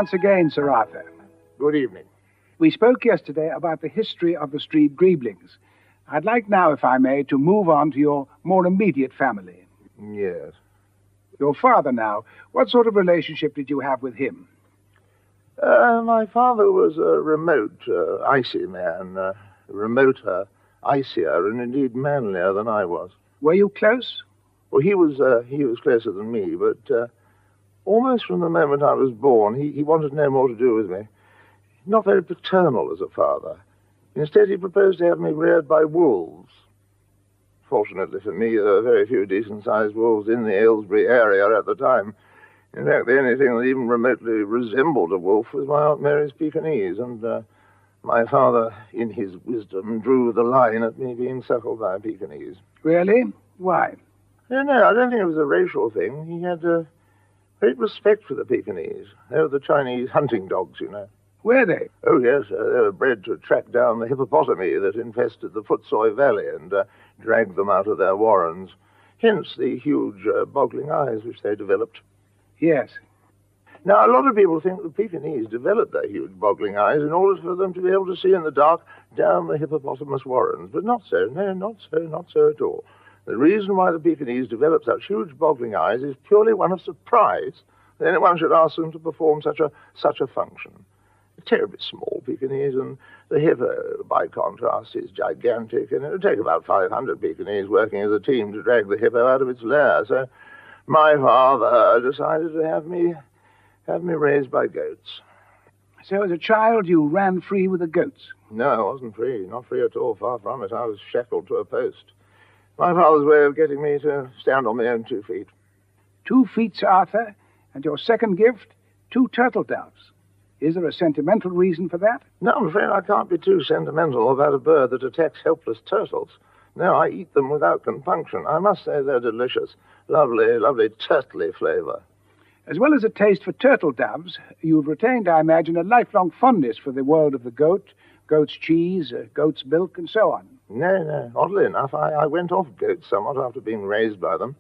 once again, Sir Arthur. Good evening. We spoke yesterday about the history of the Street Greeblings. I'd like now, if I may, to move on to your more immediate family. Yes. Your father now, what sort of relationship did you have with him? My father was a remote, icy man. Remoter, icier, and indeed manlier than I was. Were you close? Well, he was closer than me, but almost from the moment I was born, he wanted no more to do with me. Not very paternal as a father. Instead, he proposed to have me reared by wolves. Fortunately for me, there were very few decent-sized wolves in the Aylesbury area at the time. In fact, the only thing that even remotely resembled a wolf was my Aunt Mary's Pekingese, and my father, in his wisdom, drew the line at me being suckled by a Pekingese. Really? Why? I don't think it was a racial thing. He had great respect for the Pekingese. They were the Chinese hunting dogs, you know. Were they? Oh, yes. They were bred to track down the hippopotami that infested the Footsoi Valley and drag them out of their warrens. Hence the huge boggling eyes which they developed. Yes. Now, a lot of people think the Pekingese developed their huge boggling eyes in order for them to be able to see in the dark down the hippopotamus warrens. But not so. No, not so at all. The reason why the Pekingese developed such huge boggling eyes is purely one of surprise that anyone should ask them to perform such a function. A terribly small Pekingese, and the hippo, by contrast, is gigantic, and it would take about 500 Pekingese working as a team to drag the hippo out of its lair. So my father decided to have me raised by goats. So as a child, you ran free with the goats? No, I wasn't free. Not free at all. Far from it. I was shackled to a post. My father's way of getting me to stand on my own 2 feet. 2 feet, Sir Arthur, and your second gift, 2 turtle doves. Is there a sentimental reason for that? No, I'm afraid I can't be too sentimental about a bird that attacks helpless turtles. No, I eat them without compunction. I must say they're delicious. Lovely, lovely turtley flavor. As well as a taste for turtle doves, you've retained, I imagine, a lifelong fondness for the world of the goat, goat's cheese, goat's milk, and so on. No. Oddly enough, I went off goats somewhat after being raised by them.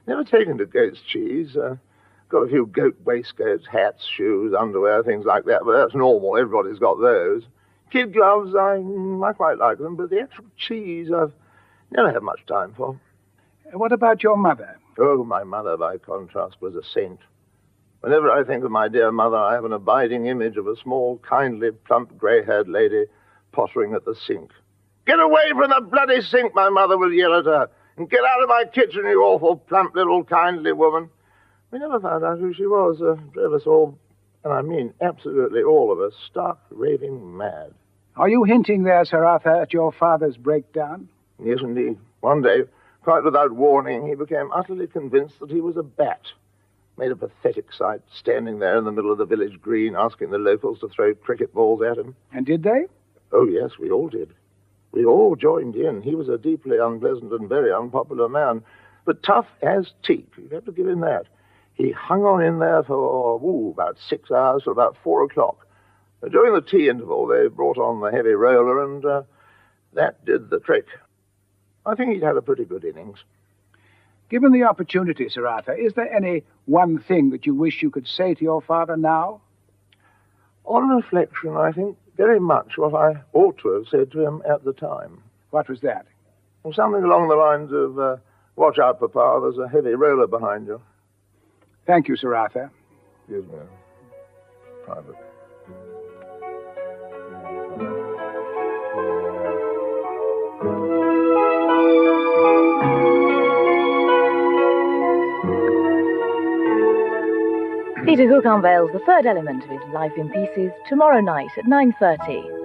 Never taken to goat's cheese. Got a few goat waistcoats, hats, shoes, underwear, things like that, but that's normal. Everybody's got those. Kid gloves, I quite like them, but the actual cheese I've never had much time for. What about your mother? Oh, my mother, by contrast, was a saint. Whenever I think of my dear mother, I have an abiding image of a small, kindly, plump, grey-haired lady pottering at the sink. Get away from the bloody sink, my mother would yell at her, and get out of my kitchen, you awful, plump, little, kindly woman. We never found out who she was. Drove us all, and I mean absolutely all of us, stark, raving mad. Are you hinting there, Sir Arthur, at your father's breakdown? Yes, indeed. One day, quite without warning, he became utterly convinced that he was a bat. Made a pathetic sight, standing there in the middle of the village green, asking the locals to throw cricket balls at him. And did they? Oh, yes, we all did. We all joined in. He was a deeply unpleasant and very unpopular man, but tough as teak. You have to give him that. He hung on in there for, about 6 hours, till about 4 o'clock. During the tea interval, they brought on the heavy roller, and that did the trick. I think he'd had a pretty good innings. Given the opportunity, Sir Arthur, is there any one thing that you wish you could say to your father now? On reflection, I think very much what I ought to have said to him at the time. What was that? Well, something along the lines of, watch out, Papa, there's a heavy roller behind you. Thank you, Sir Arthur. Excuse me. Private. Peter Hook unveils the third element of his Life in Pieces tomorrow night at 9:30.